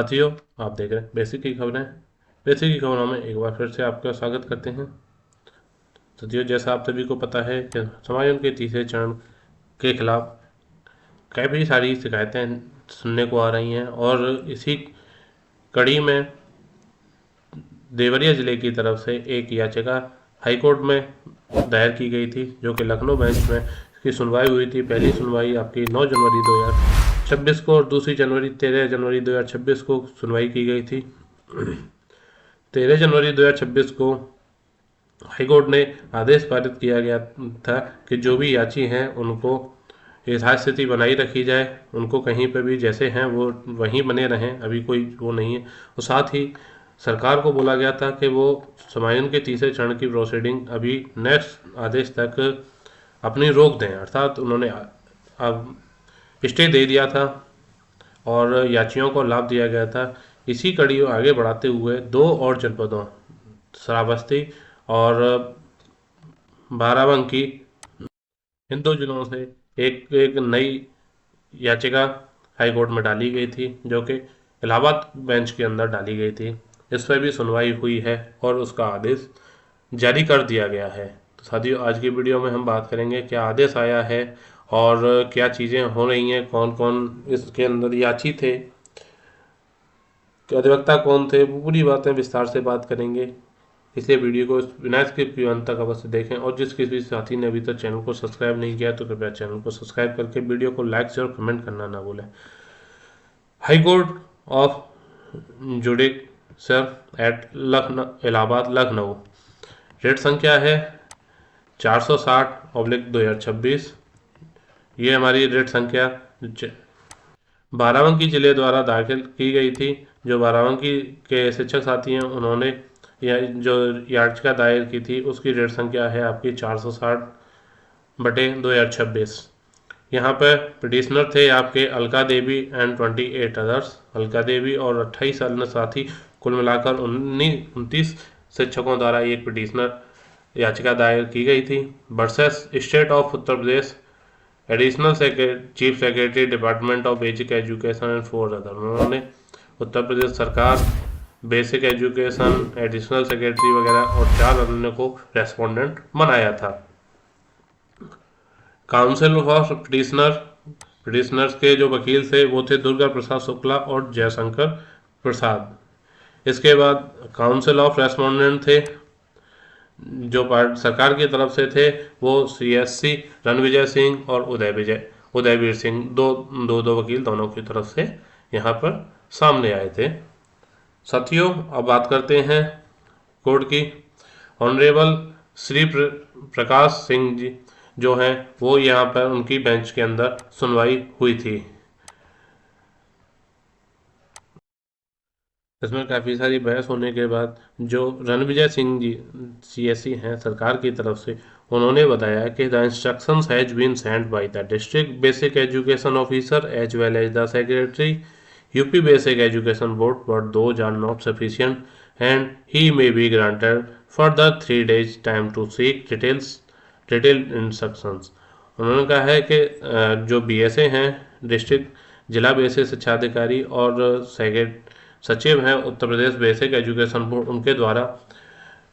साथियों, आप देख रहे हैं बेसिक की खबरें। बेसिक की खबरों में एक बार फिर से आपका स्वागत करते हैं। साथियों, जैसा आप सभी को पता है कि समायोजन के तीसरे चरण के खिलाफ काफ़ी सारी शिकायतें सुनने को आ रही हैं और इसी कड़ी में देवरिया जिले की तरफ से एक याचिका हाईकोर्ट में दायर की गई थी, जो कि लखनऊ बेंच में इसकी सुनवाई हुई थी। पहली सुनवाई आपकी 9 जनवरी 2026 को और दूसरी जनवरी 13 जनवरी 2026 को सुनवाई की गई थी। 13 जनवरी 2026 को हाईकोर्ट ने आदेश पारित किया गया था कि जो भी याची हैं उनको यथास्थिति बनाई रखी जाए, उनको कहीं पर भी जैसे हैं वो वहीं बने रहें, अभी कोई वो नहीं है। और साथ ही सरकार को बोला गया था कि वो समायोजन के तीसरे चरण की प्रोसीडिंग अभी नेक्स्ट आदेश तक अपनी रोक दें, अर्थात उन्होंने अब स्टे दे दिया था और याचियों को लाभ दिया गया था। इसी कड़ी को आगे बढ़ाते हुए दो और जनपदों श्रावस्ती और बाराबंकी, इन दो जिलों से एक एक नई याचिका हाईकोर्ट में डाली गई थी, जो कि इलाहाबाद बेंच के अंदर डाली गई थी। इस पर भी सुनवाई हुई है और उसका आदेश जारी कर दिया गया है। तो साथियों, आज की वीडियो में हम बात करेंगे क्या आदेश आया है और क्या चीज़ें हो रही हैं, कौन कौन इसके अंदर याची थे, अधिवक्ता कौन थे, वो पूरी बातें विस्तार से बात करेंगे। इसलिए वीडियो को बिना स्किप किए अंत तक अवश्य देखें और जिस किसी साथी ने अभी तक चैनल को सब्सक्राइब नहीं किया तो कृपया चैनल को सब्सक्राइब करके वीडियो को लाइक शेयर और कमेंट करना ना भूलें। High court of judicial at Lucknow, Allahabad Lucknow, writ संख्या है 460/2026। ये हमारी रेट संख्या बाराबंकी जिले द्वारा दाखिल की गई थी। जो बाराबंकी के शिक्षक साथी हैं उन्होंने जो याचिका दायर की थी उसकी रेट संख्या है आपकी 460/2026। यहाँ पर पिटिशनर थे आपके अलका देवी एंड 28 अदर्स। अलका देवी और 28 अन्य साथी, कुल मिलाकर 29 शिक्षकों द्वारा एक पिटिशनर याचिका दायर की गई थी। Versus state of Uttar Pradesh additional chief secretary department of basic education and 4 other. उन्होंने उत्तर प्रदेश सरकार, बेसिक एजुकेशन, एडिशनल सेक्रेटरी वगैरह और 4 अन्य को रेस्पोंडेंट बनाया था। काउंसिल ऑफ पिटिशनर्स के जो वकील थे वो थे दुर्गा प्रसाद शुक्ला और जयशंकर प्रसाद। इसके बाद काउंसिल ऑफ रेस्पोंडेंट थे जो सरकार की तरफ से थे, वो CSC रणविजय सिंह और उदयवीर सिंह, दो वकील दोनों की तरफ से यहाँ पर सामने आए थे। साथियों, अब बात करते हैं कोर्ट की। ऑनरेबल श्री प्रकाश सिंह जी जो हैं वो यहाँ पर उनकी बेंच के अंदर सुनवाई हुई थी। इसमें काफ़ी सारी बहस होने के बाद जो रणविजय सिंह जी CSC हैं सरकार की तरफ से, उन्होंने बताया कि the instructions has been sent by the district basic education officer as well as the secretary UP basic education board, but those are not sufficient and he may be granted for the 3 days time to seek detailed instructions. उन्होंने कहा है कि जो BSA हैं, district जिला basic शिक्षा अधिकारी, और सचिव हैं Uttar Pradesh basic education board, उनके द्वारा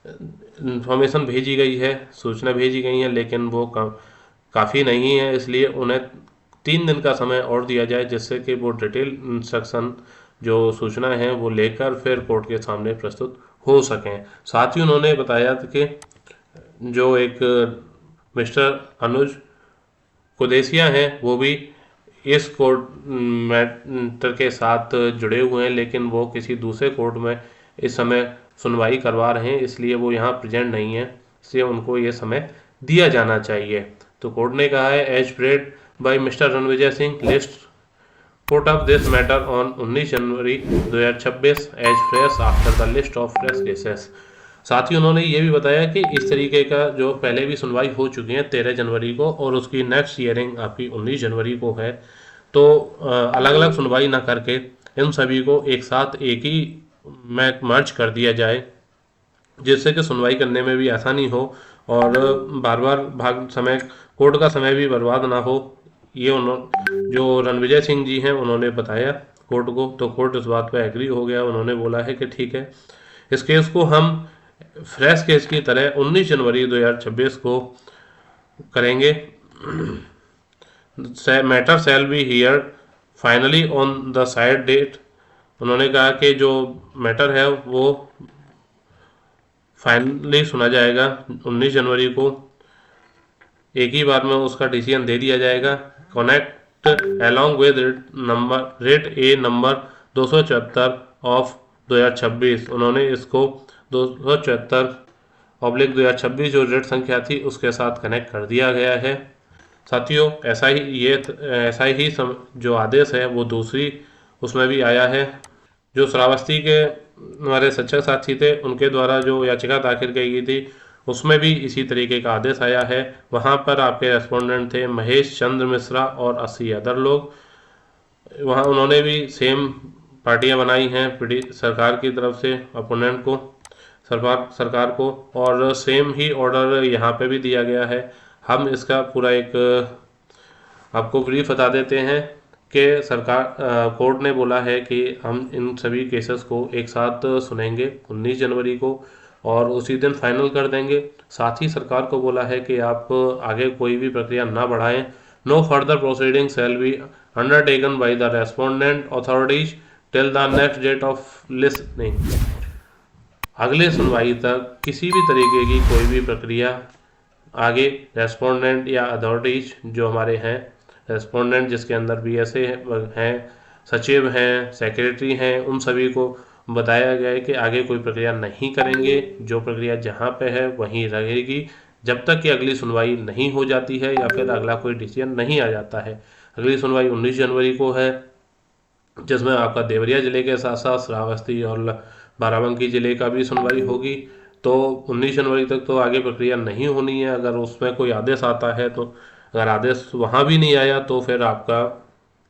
इंफॉर्मेशन भेजी गई है, सूचना भेजी गई है, लेकिन वो काफ़ी नहीं है। इसलिए उन्हें 3 दिन का समय और दिया जाए जिससे कि वो डिटेल इंस्ट्रक्शन जो सूचना है वो लेकर फिर कोर्ट के सामने प्रस्तुत हो सकें। साथ ही उन्होंने बताया कि जो एक मिस्टर अनुज कुदेसिया हैं वो भी इस कोर्ट मैटर के साथ जुड़े हुए हैं, लेकिन वो किसी दूसरे कोर्ट में इस समय सुनवाई करवा रहे हैं, इसलिए वो यहाँ प्रेजेंट नहीं है, इसलिए उनको ये समय दिया जाना चाहिए। तो कोर्ट ने कहा है as prayed by mister Ranvijay Singh, list put up this matter on 19 January 2026 as fresh after the list of fresh cases. साथ ही उन्होंने ये भी बताया कि इस तरीके का जो पहले भी सुनवाई हो चुकी है 13 जनवरी को और उसकी नेक्स्ट हियरिंग आपकी 19 जनवरी को है, तो अलग अलग सुनवाई ना करके इन सभी को एक साथ एक ही में मर्ज कर दिया जाए, जिससे कि सुनवाई करने में भी आसानी हो और बार बार कोर्ट का समय भी बर्बाद ना हो। ये जो रणविजय सिंह जी हैं उन्होंने बताया कोर्ट को, तो कोर्ट इस बात पे एग्री हो गया। उन्होंने बोला है कि ठीक है, इस केस को हम फ्रेश केस की तरह 19 जनवरी 2026 को करेंगे। Matter shall be hear finally on the side date. उन्होंने कहा कि जो मैटर है वो फाइनली सुना जाएगा 19 जनवरी को, एक ही बार में उसका डिसीजन दे दिया जाएगा। Connect along with rate A number 274 of 2026। उन्होंने इसको 274/2026 जो रेट संख्या थी उसके साथ कनेक्ट कर दिया गया है। साथियों, ऐसा ही जो आदेश है वो दूसरी उसमें भी आया है। जो श्रावस्ती के हमारे सच्चे साथी थे उनके द्वारा जो याचिका दाखिल की गई थी उसमें भी इसी तरीके का आदेश आया है। वहाँ पर आपके रेस्पोंडेंट थे महेश चंद्र मिश्रा और 80 अदर लोग। वहाँ उन्होंने भी सेम पार्टियां बनाई हैं सरकार की तरफ से अपोनेंट को, सरकार को, और सेम ही ऑर्डर यहाँ पे भी दिया गया है। हम इसका पूरा एक आपको ब्रीफ बता देते हैं कि कोर्ट ने बोला है कि हम इन सभी केसेस को एक साथ सुनेंगे 19 जनवरी को और उसी दिन फाइनल कर देंगे। साथ ही सरकार को बोला है कि आप आगे कोई भी प्रक्रिया ना बढ़ाएं। No further proceeding shall be undertaken by the respondent authorities till the next date of listening. अगले सुनवाई तक किसी भी तरीके की कोई भी प्रक्रिया आगे रेस्पोंडेंट या अथॉरिटीज जो हमारे हैं, रेस्पोंडेंट जिसके अंदर बीएसए हैं, सचिव हैं, सेक्रेटरी हैं, उन सभी को बताया गया है कि आगे कोई प्रक्रिया नहीं करेंगे। जो प्रक्रिया जहाँ पे है वहीं रहेगी जब तक कि अगली सुनवाई नहीं हो जाती है या फिर अगला कोई डिसीजन नहीं आ जाता है। अगली सुनवाई 19 जनवरी को है, जिसमें आपका देवरिया जिले के साथ साथ श्रावस्ती और बाराबंकी जिले का भी सुनवाई होगी। तो 19 जनवरी तक तो आगे प्रक्रिया नहीं होनी है। अगर उसमें कोई आदेश आता है तो अगर आदेश वहाँ भी नहीं आया तो फिर आपका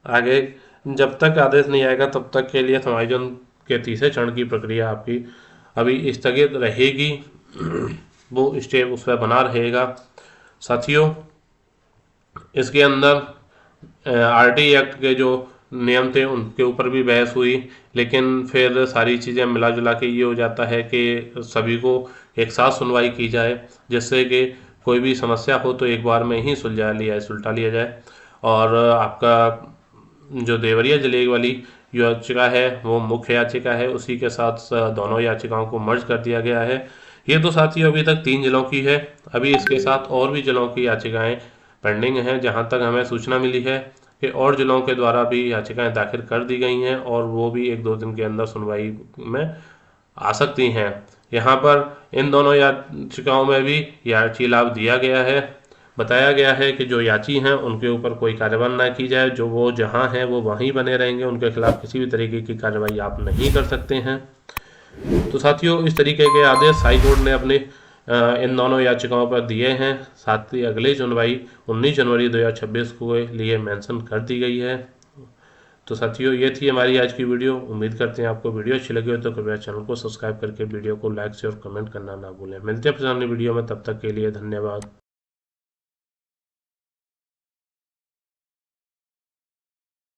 आगे जब तक आदेश नहीं आएगा तब तक के लिए समायोजन के तीसरे चरण की प्रक्रिया आपकी अभी स्थगित रहेगी, वो स्टे उस पर बना रहेगा। साथियों, इसके अंदर आरटी एक्ट के जो नियम थे उनके ऊपर भी बहस हुई, लेकिन फिर सारी चीज़ें मिला जुला के ये हो जाता है कि सभी को एक साथ सुनवाई की जाए, जिससे कि कोई भी समस्या हो तो एक बार में ही सुलझा लिया जाए। और आपका जो देवरिया जिले वाली याचिका है वो मुख्य याचिका है, उसी के साथ दोनों याचिकाओं को मर्ज कर दिया गया है। ये तो साथियों अभी तक 3 जिलों की है। अभी इसके साथ और भी जिलों की याचिकाएं पेंडिंग हैं। जहां तक हमें सूचना मिली है कि और जिलों के द्वारा भी याचिकाएं दाखिल कर दी गई हैं और वो भी 1-2 दिन के अंदर सुनवाई में आ सकती हैं। यहाँ पर इन दोनों याचिकाओं में भी याची लाभ दिया गया है। बताया गया है कि जो याची हैं उनके ऊपर कोई कार्रवाई ना की जाए, जो वो जहाँ हैं वो वहीं बने रहेंगे, उनके खिलाफ किसी भी तरीके की कार्रवाई आप नहीं कर सकते हैं। तो साथियों, इस तरीके के आदेश हाई कोर्ट ने अपने इन दोनों याचिकाओं पर दिए हैं। साथ ही अगली सुनवाई 19 जनवरी 2026 को लिए मेंशन कर दी गई है। तो साथियों, ये थी हमारी आज की वीडियो। उम्मीद करते हैं आपको वीडियो अच्छी लगी हो तो कृपया चैनल को सब्सक्राइब करके वीडियो को लाइक शेयर और कमेंट करना ना भूलें। मिलते हैं फिर अगली वीडियो में, तब तक के लिए धन्यवाद।